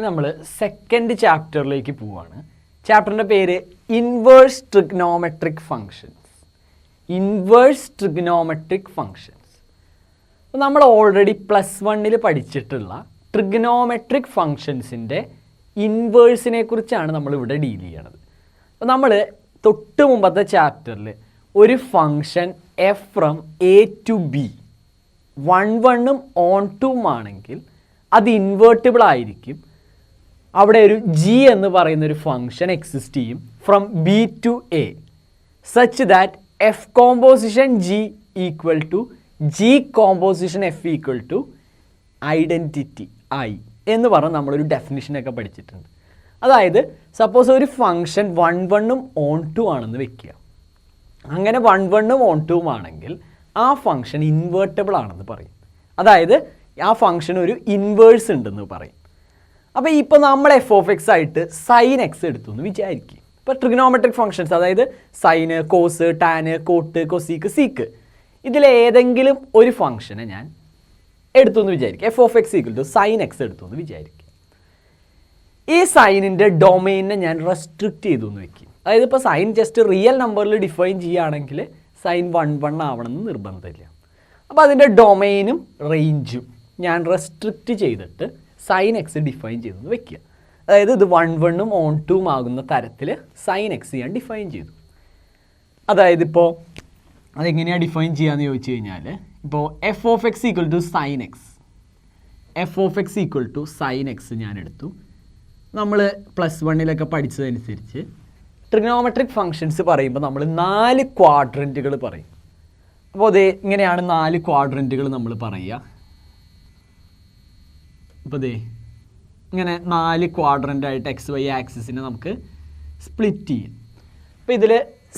നമ്മൾ സെക്കൻഡ് ചാപ്റ്ററിലേക്ക് പോവാണ്. ചാപ്റ്ററിൻ്റെ പേര് inverse trigonometric functions. Inverse trigonometric functions. അപ്പോൾ നമ്മൾ ഓൾറെഡി +1 പഠിച്ചിട്ടുള്ള ട്രിഗ്നോമെട്രിക് ഫങ്ഷൻസിൻ്റെ ഇൻവേഴ്സിനെ കുറിച്ചാണ് നമ്മളിവിടെ ഡീൽ ചെയ്യണത്. അപ്പോൾ നമ്മൾ തൊട്ട് മുമ്പത്തെ ചാപ്റ്ററിൽ ഒരു function F from A to B 1 on 2 ആണെങ്കിൽ അത് ഇൻവേർട്ടിബിൾ ആയിരിക്കും. അവിടെ ഒരു ജി എന്ന് പറയുന്ന ഒരു ഫങ്ഷൻ എക്സിസ്റ്റ് ചെയ്യും from B to A such that F composition G equal to G composition F equal to identity I എന്ന് പറഞ്ഞ് നമ്മളൊരു ഡെഫിനിഷനൊക്കെ പഠിച്ചിട്ടുണ്ട്. അതായത് സപ്പോസ് ഒരു ഫങ്ഷൻ 1 ഓൺ 2 ആണെന്ന് വെക്കുക. അങ്ങനെ 1 ഓൺ 2 ആണെങ്കിൽ ആ ഫങ്ഷൻ ഇൻവേർട്ടബിൾ ആണെന്ന് പറയും. അതായത് ആ ഫങ്ഷൻ ഒരു ഇൻവേഴ്സ് ഉണ്ടെന്ന് പറയും. അപ്പോൾ ഇപ്പോൾ നമ്മൾ എഫ് ഓഫ് എക്സ് ആയിട്ട് സൈൻ എക്സ് എടുത്തു എന്ന് വിചാരിക്കും. ഇപ്പോൾ ട്രിഗ്നോമെട്രിക് ഫങ്ഷൻസ്, അതായത് sine, cos, tan, cot, cosec, sec, ഇതിലേതെങ്കിലും ഒരു ഫങ്ഷനെ ഞാൻ എടുത്തു എന്ന് വിചാരിക്കും. F of x equal to sine x എടുത്തു എന്ന് വിചാരിക്കും. ഈ സൈനിൻ്റെ ഡൊമെയിനെ ഞാൻ റെസ്ട്രിക്റ്റ് ചെയ്തു എന്ന് വെക്കും. അതായത് ഇപ്പോൾ സൈൻ ജസ്റ്റ് റിയൽ നമ്പറിൽ ഡിഫൈൻ ചെയ്യുകയാണെങ്കിൽ സൈൻ 1 ആവണമെന്ന് നിർബന്ധമില്ല. അപ്പോൾ അതിൻ്റെ ഡൊമെയിനും റേഞ്ചും ഞാൻ റെസ്ട്രിക്റ്റ് ചെയ്തിട്ട് സൈൻ എക്സ് ഡിഫൈൻ ചെയ്തെന്ന് വെക്കുക. അതായത് ഇത് 1 ഓൺ 2 ആകുന്ന തരത്തിൽ സൈൻ എക്സ് ഞാൻ ഡിഫൈൻ ചെയ്തു. അതായത് ഇപ്പോൾ അതെങ്ങനെയാണ് ഡിഫൈൻ ചെയ്യാമെന്ന് ചോദിച്ചു കഴിഞ്ഞാൽ, ഇപ്പോൾ f of x equal to sine x, f of x equal to sine x ഞാൻ എടുത്തു. നമ്മൾ +1 പഠിച്ചതനുസരിച്ച് ട്രിഗ്നോമെട്രിക് ഫങ്ഷൻസ് പറയുമ്പോൾ നമ്മൾ 4 ക്വാഡ്രൻറ്റുകൾ പറയും. അപ്പോൾ അതേ ഇങ്ങനെയാണ് 4 ക്വാഡ്രൻറ്റുകൾ നമ്മൾ പറയുക. അപ്പോൾ ദേ ഇങ്ങനെ 4 ക്വാഡ്രൻ്റായിട്ട് എക്സ് വൈ ആക്സിസിനെ നമുക്ക് സ്പ്ലിറ്റ് ചെയ്യും. അപ്പോൾ ഇതിൽ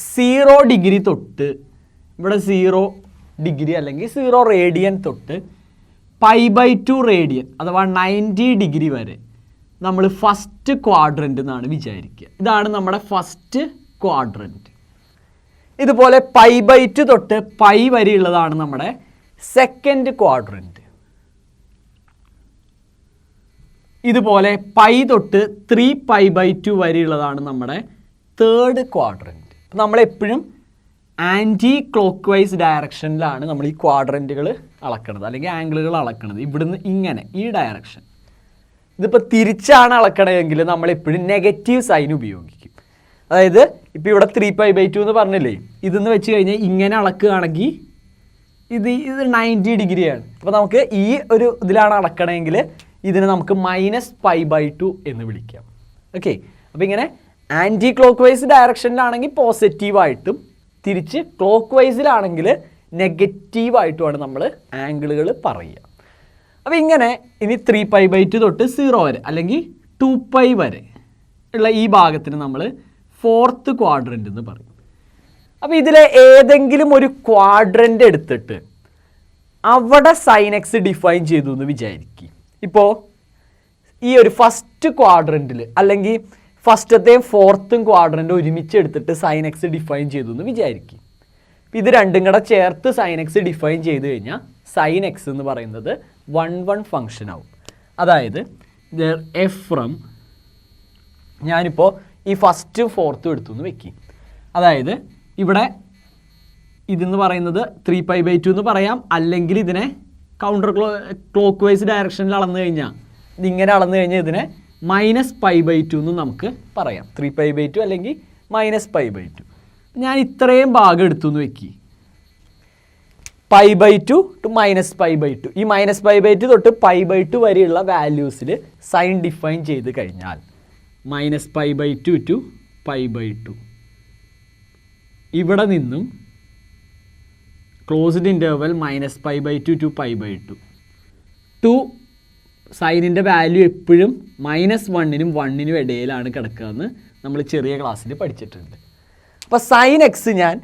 0 ഡിഗ്രി തൊട്ട് ഇവിടെ 0 ഡിഗ്രി അല്ലെങ്കിൽ 0 റേഡിയൻ തൊട്ട് π/2 റേഡിയൻ അഥവാ 90 ഡിഗ്രി വരെ നമ്മൾ ഫസ്റ്റ് ക്വാഡ്രൻ്റ് എന്നാണ് വിചാരിക്കുക. ഇതാണ് നമ്മുടെ ഫസ്റ്റ് ക്വാഡ്രൻറ്റ്. ഇതുപോലെ π/2 തൊട്ട് π വരെയുള്ളതാണ് നമ്മുടെ സെക്കൻഡ് ക്വാഡ്രൻറ്റ്. ഇതുപോലെ π തൊട്ട് 3π/2 വരെയുള്ളതാണ് നമ്മുടെ തേർഡ് ക്വാഡ്രൻറ്റ്. നമ്മളെപ്പോഴും ആൻറ്റി ക്ലോക്ക് വൈസ് ഡയറക്ഷനിലാണ് നമ്മൾ ഈ ക്വാഡ്രൻറ്റുകൾ അളക്കണത് അല്ലെങ്കിൽ ആംഗിളുകൾ അളക്കണത്. ഇവിടുന്ന് ഇങ്ങനെ ഈ ഡയറക്ഷൻ. ഇതിപ്പോൾ തിരിച്ചാണ് അളക്കണമെങ്കിൽ നമ്മളെപ്പോഴും നെഗറ്റീവ് സൈൻ ഉപയോഗിക്കും. അതായത് ഇപ്പോൾ ഇവിടെ 3π/2 എന്ന് പറഞ്ഞില്ലേ, ഇതെന്ന് വെച്ച് കഴിഞ്ഞാൽ ഇങ്ങനെ അളക്കുകയാണെങ്കിൽ ഇത് 90 ഡിഗ്രിയാണ്. അപ്പോൾ നമുക്ക് ഈ ഒരു ഇതിലാണ് അളക്കണമെങ്കിൽ ഇതിനെ നമുക്ക് -π/2 എന്ന് വിളിക്കാം. ഓക്കെ, അപ്പോൾ ഇങ്ങനെ ആൻറ്റി ക്ലോക്ക് വൈസ് ഡയറക്ഷനിലാണെങ്കിൽ പോസിറ്റീവായിട്ടും തിരിച്ച് ക്ലോക്ക് വൈസിലാണെങ്കിൽ നെഗറ്റീവായിട്ടുമാണ് നമ്മൾ ആംഗിളുകൾ പറയുക. അപ്പോൾ ഇങ്ങനെ ഇനി 3π/2 തൊട്ട് 0 വരെ അല്ലെങ്കിൽ 2π വരെ ഉള്ള ഈ ഭാഗത്തിന് നമ്മൾ ഫോർത്ത് ക്വാഡ്രൻ്റ് എന്ന് പറയും. അപ്പോൾ ഇതിലെ ഏതെങ്കിലും ഒരു ക്വാഡ്രൻ്റ് എടുത്തിട്ട് അവിടെ സൈൻ എക്സ് ഡിഫൈൻ ചെയ്തു എന്ന് വിചാരിക്കും. ഇപ്പോൾ ഈ ഒരു ഫസ്റ്റ് ക്വാഡ്രൻറ്റിൽ അല്ലെങ്കിൽ ഫസ്റ്റത്തെയും ഫോർത്തും ക്വാഡ്രൻ്റ് ഒരുമിച്ച് എടുത്തിട്ട് സൈൻ എക്സ് ഡിഫൈൻ ചെയ്തു എന്ന് വിചാരിക്കും. ഇത് രണ്ടും കൂടെ ചേർത്ത് സൈൻ എക്സ് ഡിഫൈൻ ചെയ്ത് കഴിഞ്ഞാൽ സൈൻ എക്സ് എന്ന് പറയുന്നത് 1 ഫങ്ഷൻ ആവും. അതായത് എഫ് ഫ്രം ഞാനിപ്പോൾ ഈ ഫസ്റ്റും ഫോർത്തും എടുത്തു എന്ന് വെക്കും. അതായത് ഇവിടെ ഇതെന്ന് പറയുന്നത് 3π/2 എന്ന് പറയാം, അല്ലെങ്കിൽ ഇതിനെ കൗണ്ടർ ക്ലോക്ക് വൈസ് ഡയറക്ഷനിൽ അളന്നു കഴിഞ്ഞാൽ ഇതിങ്ങനെ അളന്നു കഴിഞ്ഞാൽ ഇതിനെ -π/2 എന്ന് നമുക്ക് പറയാം. 3π/2 അല്ലെങ്കിൽ -π/2. ഞാൻ ഇത്രയും ഭാഗം എടുത്തു എന്ന് വെക്കി, π/2 ടു -π/2. ഈ -π/2 തൊട്ട് π/2 വരെയുള്ള വാല്യൂസിൽ സൈൻ ഡിഫൈൻ ചെയ്ത് കഴിഞ്ഞാൽ -π/2 ടു π/2, ഇവിടെ നിന്നും ക്ലോസ്ഡ് ഇൻ്റർവൽ -π/2 ടു π/2 ടു സൈനിൻ്റെ വാല്യൂ എപ്പോഴും -1നും 1നും ഇടയിലാണ് കിടക്കുകയെന്ന് നമ്മൾ ചെറിയ ക്ലാസ്സിൽ പഠിച്ചിട്ടുണ്ട്. അപ്പോൾ സൈൻ എക്സ് ഞാൻ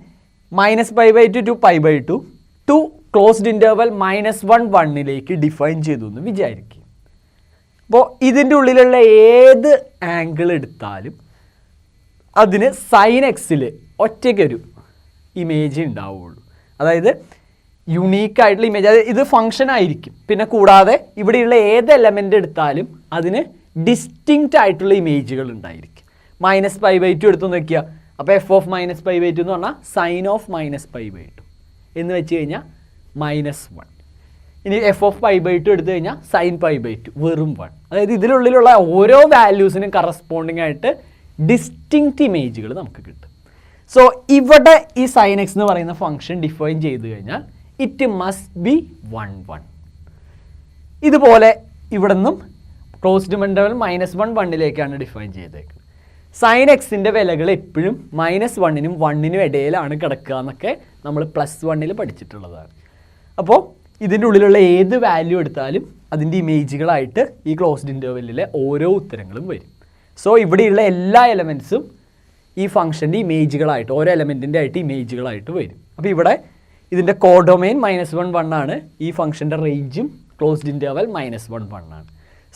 -π/2 to π/2 to closed interval -1 define ചെയ്തു എന്ന് വിചാരിക്കും. അപ്പോൾ ഇതിൻ്റെ ഉള്ളിലുള്ള ഏത് ആംഗിൾ എടുത്താലും അതിന് സൈൻ എക്സിൽ ഒറ്റയ്ക്കൊരു ഇമേജ് ഉണ്ടാവുകയുള്ളൂ. അതായത് യുണീക്കായിട്ടുള്ള ഇമേജ്, അതായത് ഇത് ഫങ്ഷൻ ആയിരിക്കും. പിന്നെ കൂടാതെ ഇവിടെയുള്ള ഏത് എലമെൻ്റ് എടുത്താലും അതിന് ഡിസ്റ്റിങ്ക്റ്റ് ആയിട്ടുള്ള ഇമേജുകൾ ഉണ്ടായിരിക്കും. -π/2 എടുത്തു നോക്കുക. അപ്പോൾ f ഓഫ് -π/2 എന്ന് പറഞ്ഞാൽ സൈൻ ഓഫ് -π/2 എന്ന് വെച്ച് കഴിഞ്ഞാൽ -1. ഇനി f ഓഫ് π/2 എടുത്തു കഴിഞ്ഞാൽ സൈൻ π/2 വെറും 1. അതായത് ഇതിനുള്ളിലുള്ള ഓരോ വാല്യൂസിനും കറസ്പോണ്ടിങ് ആയിട്ട് ഡിസ്റ്റിങ്ക്റ്റ് ഇമേജുകൾ നമുക്ക് കിട്ടും. സോ ഇവിടെ ഈ സൈൻ എക്സ് എന്ന് പറയുന്ന ഫംഗ്ഷൻ ഡിഫൈൻ ചെയ്ത് കഴിഞ്ഞാൽ ഇറ്റ് മസ്റ്റ് ബി 1 1. ഇതുപോലെ ഇവിടെ നിന്നും ക്ലോസ്ഡ് ഇൻ്റർവെൽ -1 1ലേക്കാണ് ഡിഫൈൻ ചെയ്തേക്കുന്നത്. സൈൻ എക്സിൻ്റെ വിലകൾ എപ്പോഴും -1നും 1നും ഇടയിലാണ് കിടക്കുക എന്നൊക്കെ നമ്മൾ +1 പഠിച്ചിട്ടുള്ളതാണ്. അപ്പോൾ ഇതിൻ്റെ ഉള്ളിലുള്ള ഏത് വാല്യൂ എടുത്താലും അതിൻ്റെ ഇമേജുകളായിട്ട് ഈ ക്ലോസ്ഡ് ഇൻ്റർവെല്ലിലെ ഓരോ ഉത്തരങ്ങളും വരും. സോ ഇവിടെയുള്ള എല്ലാ എലമെൻറ്റ്സും ഈ ഫംഗ്ഷൻ്റെ ഇമേജുകളായിട്ട് ഓരോ എലമെൻറ്റിൻ്റെ ആയിട്ട് ഇമേജുകളായിട്ട് വരും. അപ്പോൾ ഇവിടെ ഇതിൻ്റെ കോഡൊമൈൻ -1 1 ആണ്. ഈ ഫംഗ്ഷൻ്റെ റേഞ്ചും ക്ലോസ്ഡ് ഇൻ്റർവെൽ -1 1 ആണ്.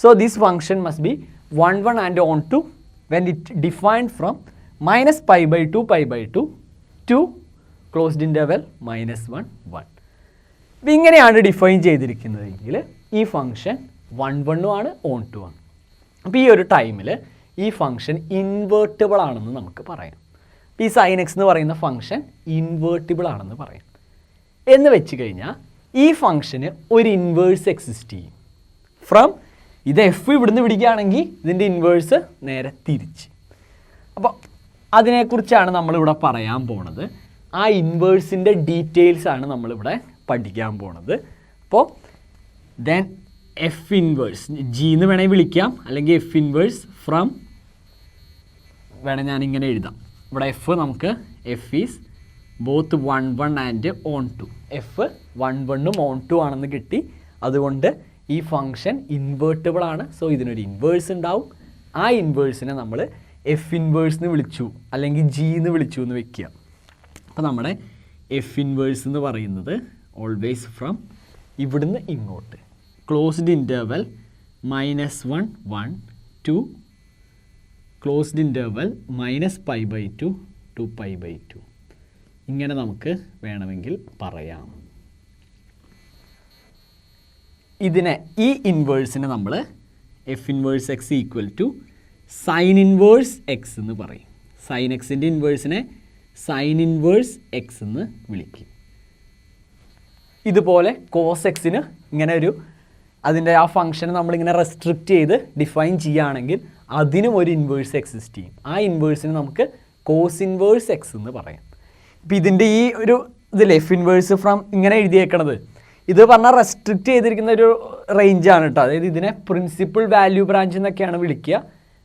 So this function must be 1 1 and on to when it defined from -π/2 π/2 to closed interval -1 1. അപ്പോൾ ഇങ്ങനെയാണ് ഡിഫൈൻ ചെയ്തിരിക്കുന്നതെങ്കിൽ ഈ ഫംഗ്ഷൻ 1 1 ആണ് ഓൺ ടു ആണ്. അപ്പോൾ ഈ ഒരു ടൈമിൽ ഈ ഫംഗ്ഷൻ ഇൻവേർട്ടിബിൾ ആണെന്ന് നമുക്ക് പറയാം. ഈ സൈൻ എക്സ് എന്ന് പറയുന്ന ഫംഗ്ഷൻ ഇൻവേർട്ടിബിൾ ആണെന്ന് പറയാം. എന്ന് വെച്ച് കഴിഞ്ഞാൽ ഈ ഫംഗ്ഷന് ഒരു ഇൻവേഴ്സ് എക്സിസ്റ്റ് ചെയ്യും. ഫ്രം ഇത് എഫ് ഇവിടുന്ന് പിടിക്കുകയാണെങ്കിൽ ഇതിൻ്റെ ഇൻവേഴ്സ് നേരെ തിരിച്ച്. അപ്പോൾ അതിനെക്കുറിച്ചാണ് നമ്മളിവിടെ പറയാൻ പോണത്. ആ ഇൻവേഴ്സിൻ്റെ ഡീറ്റെയിൽസാണ് നമ്മളിവിടെ പഠിക്കാൻ പോണത്. അപ്പോൾ ദെൻ എഫ് ഇൻവേഴ്സ് ജി എന്ന് വേണമെങ്കിൽ വിളിക്കാം, അല്ലെങ്കിൽ എഫ് ഇൻവേഴ്സ് ഫ്രം വേണേൽ ഞാനിങ്ങനെ എഴുതാം. ഇവിടെ എഫ് നമുക്ക് F is both 1 1 and on to. F 1 1ഉം ഓൺ ടു ആണെന്ന് കിട്ടി. അതുകൊണ്ട് ഈ ഫംഗ്ഷൻ ഇൻവേർട്ടിബിൾ ആണ്. സോ ഇതിനൊരു ഇൻവേഴ്സ് ഉണ്ടാവും. ആ ഇൻവേഴ്സിനെ നമ്മൾ എഫ് ഇൻവേഴ്സ് എന്ന് വിളിച്ചു, അല്ലെങ്കിൽ ജി എന്ന് വിളിച്ചു എന്ന് വെക്കുക. അപ്പോൾ നമ്മുടെ എഫ് ഇൻവേഴ്സ് എന്ന് പറയുന്നത് ഓൾവേസ് ഫ്രം ഇവിടുന്ന് ഇങ്ങോട്ട് closed interval -1 1 to closed interval -π/2 to π/2 ഇങ്ങനെ നമുക്ക് വേണമെങ്കിൽ പറയാം. ഇതിനെ ഈ ഇൻവേഴ്സിനെ നമ്മൾ f inverse x equal to sine inverse x എന്ന് പറയും. സൈൻ എക്സിൻ്റെ ഇൻവേഴ്സിനെ സൈൻ ഇൻവേഴ്സ് എക്സ് എന്ന് വിളിക്കും. ഇതുപോലെ കോസ് എക്സിന് ഇങ്ങനെ ഒരു അതിൻ്റെ ആ ഫംഗ്ഷനെ നമ്മളിങ്ങനെ റെസ്ട്രിക്റ്റ് ചെയ്ത് ഡിഫൈൻ ചെയ്യുകയാണെങ്കിൽ അതിനും ഒരു ഇൻവേഴ്സ് എക്സിസ്റ്റ് ചെയ്യും. ആ ഇൻവേഴ്സിന് നമുക്ക് കോസ് ഇൻവേഴ്സ് എക്സ് എന്ന് പറയാം. ഇപ്പം ഇതിൻ്റെ ഈ ഒരു ഇതിൽ എഫ് ഇൻവേഴ്സ് ഫ്രം ഇങ്ങനെ എഴുതിയേക്കണത് ഇത് പറഞ്ഞാൽ റെസ്ട്രിക്റ്റ് ചെയ്തിരിക്കുന്ന ഒരു റേഞ്ചാണ് കേട്ടോ. അതായത് ഇതിനെ പ്രിൻസിപ്പിൾ വാല്യൂ ബ്രാഞ്ച് എന്നൊക്കെയാണ് വിളിക്കുക.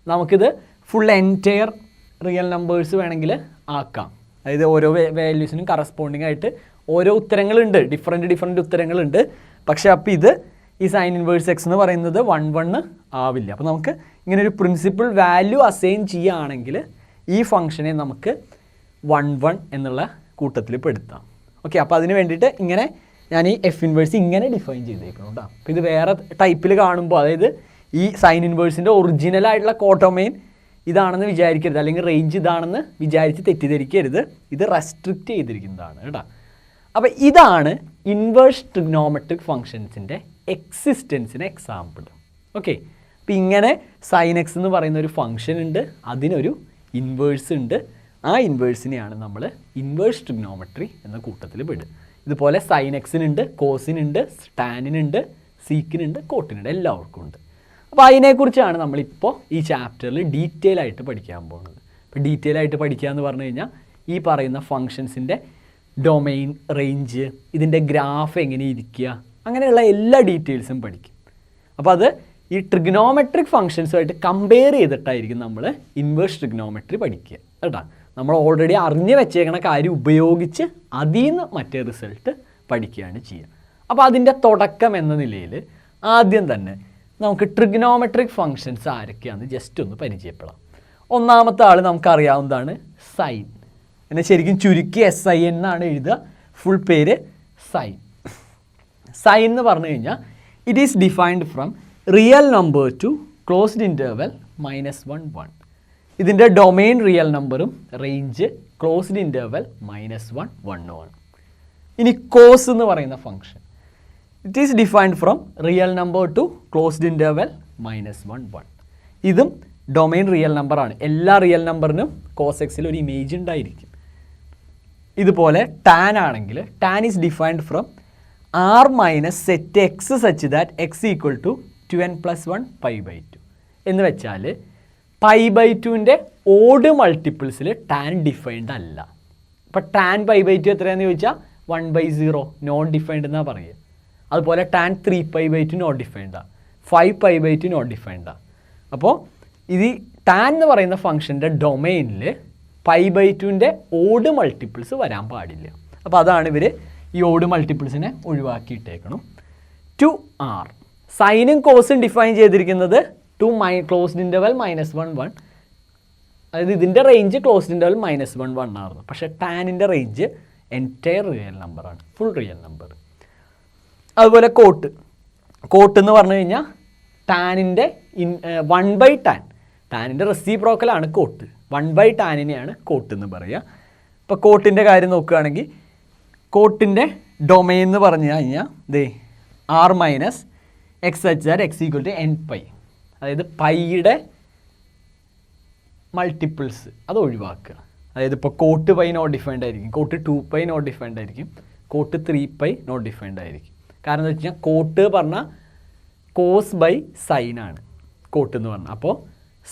നമുക്കിത് ഫുൾ എൻറ്റയർ റിയൽ നമ്പേഴ്സ് വേണമെങ്കിൽ ആക്കാം. അതായത് ഓരോ വാല്യൂസിനും കറസ്പോണ്ടിങ് ആയിട്ട് ഓരോ ഉത്തരങ്ങളുണ്ട്, ഡിഫറെൻറ്റ് ഉത്തരങ്ങളുണ്ട്. പക്ഷേ അപ്പോൾ ഇത് ഈ സൈൻ ഇൻവേഴ്സ് എക്സ് എന്ന് പറയുന്നത് 1 1 ആവില്ല. അപ്പോൾ നമുക്ക് ഇങ്ങനെ ഒരു പ്രിൻസിപ്പിൾ വാല്യൂ അസൈൻ ചെയ്യുകയാണെങ്കിൽ ഈ ഫംഗ്ഷനെ നമുക്ക് 1 1 എന്നുള്ള കൂട്ടത്തിൽ പെടുത്താം. ഓക്കെ, അപ്പോൾ അതിന് വേണ്ടിയിട്ട് ഇങ്ങനെ ഞാൻ ഈ എഫ് ഇൻവേഴ്സ് ഇങ്ങനെ ഡിഫൈൻ ചെയ്തേക്കണം കേട്ടോ. അപ്പോൾ ഇത് വേറെ ടൈപ്പിൽ കാണുമ്പോൾ, അതായത് ഈ സൈൻ ഇൻവേഴ്സിൻ്റെ ഒറിജിനലായിട്ടുള്ള കോഡൊമൈൻ ഇതാണെന്ന് വിചാരിക്കരുത്, അല്ലെങ്കിൽ റേഞ്ച് ഇതാണെന്ന് വിചാരിച്ച് തെറ്റിദ്ധരിക്കരുത്. ഇത് റെസ്ട്രിക്റ്റ് ചെയ്തിരിക്കുന്നതാണ് കേട്ടോ. അപ്പോൾ ഇതാണ് ഇൻവേഴ്സ് ട്രിഗ്നോമെട്രിക് ഫംഗ്ഷൻസിൻ്റെ എക്സിസ്റ്റൻസിന് എക്സാമ്പിൾ. ഓക്കെ, അപ്പോൾ ഇങ്ങനെ സൈൻ എക്സ് എന്ന് പറയുന്ന ഒരു ഫംഗ്ഷൻ ഉണ്ട്, അതിനൊരു ഇൻവേഴ്സ് ഉണ്ട്. ആ ഇൻവേഴ്സിനെയാണ് നമ്മൾ ഇൻവേഴ്സ് ട്രിഗ്നോമെട്രി എന്ന കൂട്ടത്തിൽ പെടുക. ഇതുപോലെ സൈൻ എക്സിനുണ്ട്, കോസിനുണ്ട്, ടാനിനുണ്ട്, സീക്കിനുണ്ട്, കോട്ടിനുണ്ട്, എല്ലാവർക്കും ഉണ്ട്. അപ്പോൾ അതിനെക്കുറിച്ചാണ് നമ്മളിപ്പോൾ ഈ ചാപ്റ്ററിൽ ഡീറ്റെയിൽ ആയിട്ട് പഠിക്കാൻ പോകുന്നത്. അപ്പോൾ ഡീറ്റെയിൽ ആയിട്ട് പഠിക്കുക എന്ന് പറഞ്ഞു കഴിഞ്ഞാൽ ഈ പറയുന്ന ഫങ്ഷൻസിൻ്റെ ഡൊമൈൻ, റേഞ്ച്, ഇതിൻ്റെ ഗ്രാഫ് എങ്ങനെ ഇരിക്കുക, അങ്ങനെയുള്ള എല്ലാ ഡീറ്റെയിൽസും പഠിക്കും. അപ്പോൾ അത് ഈ ട്രിഗ്നോമെട്രിക് ഫങ്ഷൻസുമായിട്ട് കമ്പയർ ചെയ്തിട്ടായിരിക്കും നമ്മൾ ഇൻവേഴ്സ് ട്രിഗ്നോമെട്രി പഠിക്കുക കേട്ടോ. നമ്മൾ ഓൾറെഡി അറിഞ്ഞു വെച്ചേക്കണ കാര്യം ഉപയോഗിച്ച് അതിൽ നിന്ന് മറ്റേ റിസൾട്ട് പഠിക്കുകയാണ് ചെയ്യുക. അപ്പോൾ അതിൻ്റെ തുടക്കം എന്ന നിലയിൽ ആദ്യം തന്നെ നമുക്ക് ട്രിഗ്നോമെട്രിക് ഫങ്ഷൻസ് ആരൊക്കെയാണെന്ന് ജസ്റ്റ് ഒന്ന് പരിചയപ്പെടാം. ഒന്നാമത്തെ ആൾ നമുക്കറിയാവുന്നതാണ് സൈൻ. എന്നെ ശരിക്കും ചുരുക്കി SIN എന്നാണ് എഴുതുക, ഫുൾ പേര് സൈൻ. സൈൻ എന്ന് പറഞ്ഞു കഴിഞ്ഞാൽ it is defined from real number two closed interval -1 1. ഇതിൻ്റെ ഡൊമൈൻ റിയൽ നമ്പറും റേഞ്ച് ക്ലോസ്ഡ് ഇൻ്റർവെൽ -1 1 ആണ്. ഇനി കോസ് എന്ന് പറയുന്ന function it is defined from real number two closed interval -1 1. ഇതും ഡൊമെയിൻ റിയൽ നമ്പറാണ്. എല്ലാ റിയൽ നമ്പറിനും കോസ് എക്സിൽ ഒരു ഇമേജ് ഉണ്ടായിരിക്കും. ഇതുപോലെ ടാൻ ആണെങ്കിൽ tan is defined from R minus set x such that x equal to 2n+1 π/2 എന്ന് വെച്ചാൽ π/2ൻ്റെ ഓഡ് മൾട്ടിപ്പിൾസിൽ ടാൻ ഡിഫൈൻഡ് അല്ല. അപ്പോൾ ടാൻ π/2 എത്രയാണെന്ന് ചോദിച്ചാൽ 1/0 നോട്ട് ഡിഫൈൻഡ് എന്നാണ് പറയുക. അതുപോലെ ടാൻ 3π/2 നോട്ട് ഡിഫൈൻഡാണ്, 5π/2 നോട്ട് ഡീഫൈൻഡാണ്. അപ്പോൾ ഇത് ടാൻ എന്ന് പറയുന്ന ഫംഗ്ഷൻ്റെ ഡൊമെയിനിൽ π/2ൻ്റെ ഓഡ് മൾട്ടിപ്പിൾസ് വരാൻ പാടില്ല. അപ്പോൾ അതാണ് ഇവർ ഈ ഓഡ് മൾട്ടിപ്പിൾസിനെ ഒഴിവാക്കിയിട്ടേക്കണം. 2r സൈനും കോസും ഡിഫൈൻ ചെയ്തിരിക്കുന്നത് ടു ക്ലോസ്ഡ് ഇൻ്റർവൽ -1 1, അതായത് ഇതിൻ്റെ റേഞ്ച് ക്ലോസ്ഡ് ഇൻ്റർവൽ -1 1 ആയിരുന്നു. പക്ഷേ ടാനിൻ്റെ റേഞ്ച് എൻറ്റയർ റിയൽ നമ്പറാണ്, ഫുൾ റിയൽ നമ്പർ. അതുപോലെ കോട്ട് എന്ന് പറഞ്ഞു കഴിഞ്ഞാൽ ടാനിൻ്റെ 1/tan, ടാനിൻ്റെ റെസിപ്രോക്കലാണ് കോട്ട്, 1/tan കോട്ട് എന്ന് പറയുക. ഇപ്പോൾ കോട്ടിൻ്റെ കാര്യം നോക്കുകയാണെങ്കിൽ കോട്ടിൻ്റെ ഡൊമെയിൻ എന്ന് പറഞ്ഞു കഴിഞ്ഞാൽ r minus x such that x equal to nπ, അതായത് പൈയുടെ മൾട്ടിപ്പിൾസ് അത് ഒഴിവാക്കുക. അതായത് ഇപ്പോൾ കോട്ട് പൈ നോട്ട് ഡിഫൈൻഡ് ആയിരിക്കും, കോട്ട് 2π നോട്ട് ഡിഫൈൻഡ് ആയിരിക്കും, കോട്ട് 3π നോട്ട് ഡിഫൈൻഡ് ആയിരിക്കും. കാരണം എന്താ വെച്ച് കഴിഞ്ഞാൽ കോട്ട് പറഞ്ഞാൽ കോസ് ബൈ സൈൻ ആണ് കോട്ട് എന്ന് പറഞ്ഞാൽ. അപ്പോൾ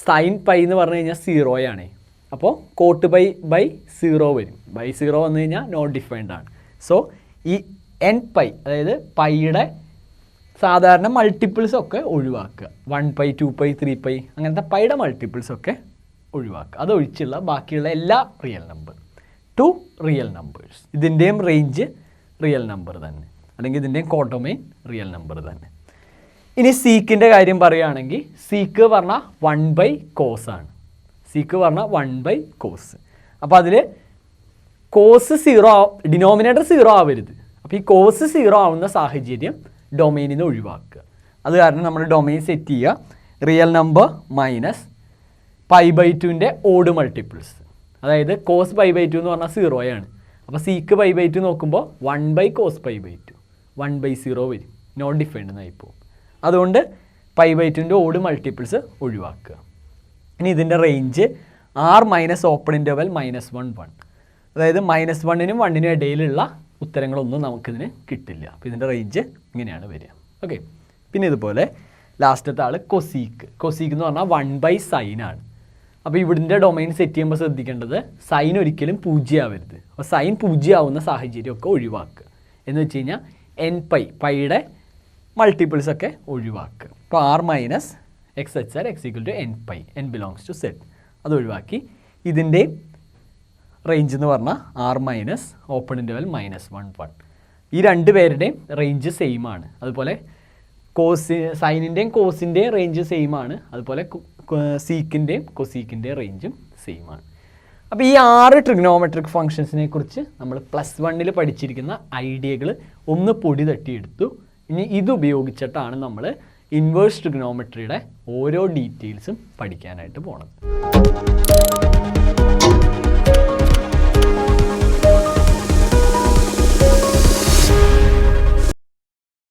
സൈൻ പൈ എന്ന് പറഞ്ഞു കഴിഞ്ഞാൽ 0 ആണ്. അപ്പോൾ കോട്ട് ബൈ 0 വരും. ബൈ 0 വന്നു കഴിഞ്ഞാൽ നോട്ട് ഡിഫൈൻഡ് ആണ്. സോ ഈ nπ അതായത് പൈയുടെ സാധാരണ മൾട്ടിപ്പിൾസ് ഒക്കെ ഒഴിവാക്കുക. 1π 2π 3π അങ്ങനത്തെ പൈയുടെ മൾട്ടിപ്പിൾസ് ഒക്കെ ഒഴിവാക്കുക. അതൊഴിച്ചുള്ള ബാക്കിയുള്ള എല്ലാ റിയൽ നമ്പർ 2 റിയൽ നമ്പേഴ്സ്. ഇതിൻ്റെയും റേഞ്ച് റിയൽ നമ്പർ തന്നെ, അല്ലെങ്കിൽ ഇതിൻ്റെയും കോഡൊമെയിൻ റിയൽ നമ്പർ തന്നെ. ഇനി സീക്കിൻ്റെ കാര്യം പറയുകയാണെങ്കിൽ സീക്ക് പറഞ്ഞാൽ 1/cos ആണ്. സീക്ക് പറഞ്ഞാൽ 1/cos. അപ്പോൾ അതിൽ കോസ് 0 ഡിനോമിനേറ്റർ 0 ആവരുത്. അപ്പോൾ ഈ കോസ് 0 ആവുന്ന സാഹചര്യം ഡൊമെയിനിൽ നിന്ന് ഒഴിവാക്കുക. അത് കാരണം നമ്മൾ ഡൊമെയിൻ സെറ്റ് ചെയ്യുക റിയൽ നമ്പർ മൈനസ് π/2ൻ്റെ ഓഡ് മൾട്ടിപ്പിൾസ്. അതായത് കോസ് π/2 എന്ന് പറഞ്ഞാൽ 0 ആണ്. അപ്പോൾ സീക്ക് π/2 നോക്കുമ്പോൾ 1/cos π/2 1/0 വരും, നോട്ട് ഡിഫൈൻഡ് എന്നായി പോകും. അതുകൊണ്ട് π/2ൻ്റെ ഓഡ് മൾട്ടിപ്പിൾസ് ഒഴിവാക്കുക. ഇനി ഇതിൻ്റെ range r minus open interval -1 1, അതായത് -1നും 1നും ഇടയിലുള്ള ഉത്തരങ്ങളൊന്നും നമുക്കിതിന് കിട്ടില്ല. അപ്പോൾ ഇതിൻ്റെ റേഞ്ച് ഇങ്ങനെയാണ് വരിക. ഓക്കെ. പിന്നെ ഇതുപോലെ ലാസ്റ്റത്തെ ആൾ കൊസീക്ക് എന്ന് പറഞ്ഞാൽ 1/sin ആണ്. അപ്പോൾ ഇവിടുത്തെ ഡൊമൈൻ സെറ്റ് ചെയ്യുമ്പോൾ ശ്രദ്ധിക്കേണ്ടത് സൈൻ ഒരിക്കലും 0 ആവരുത്. അപ്പോൾ സൈൻ 0 ആവുന്ന സാഹചര്യമൊക്കെ ഒഴിവാക്കുക. എന്ന് വെച്ച് കഴിഞ്ഞാൽ nπ പൈയുടെ മൾട്ടിപ്പിൾസ് ഒക്കെ ഒഴിവാക്കുക. അപ്പോൾ r minus x H R x equal to nπ, n belongs to set, അത് ഒഴിവാക്കി. ഇതിൻ്റെ റേഞ്ച് എന്ന് പറഞ്ഞാൽ r മൈനസ് ഓപ്പൺ ഇൻ്റർവൽ -1 1. ഈ രണ്ട് പേരുടെയും റേഞ്ച് സെയിം ആണ്. അതുപോലെ സൈനിൻ്റെയും കോസിൻ്റെയും റേഞ്ച് സെയിം ആണ്. അതുപോലെ സീക്കിൻ്റെയും കൊസീക്കിൻ്റെയും റേഞ്ചും സെയിം ആണ്. അപ്പോൾ ഈ 6 ട്രിഗ്നോമെട്രിക് ഫംഗ്ഷൻസിനെ കുറിച്ച് നമ്മൾ +1 പഠിച്ചിരിക്കുന്ന ഐഡിയകൾ ഒന്ന് പൊടി തട്ടിയെടുത്തു. ഇനി ഇത് ഉപയോഗിച്ചിട്ടാണ് നമ്മൾ ഇൻവേഴ്സ് ട്രിഗ്നോമെട്രിയുടെ ഓരോ ഡീറ്റെയിൽസും പഠിക്കാനായിട്ട് പോണത്.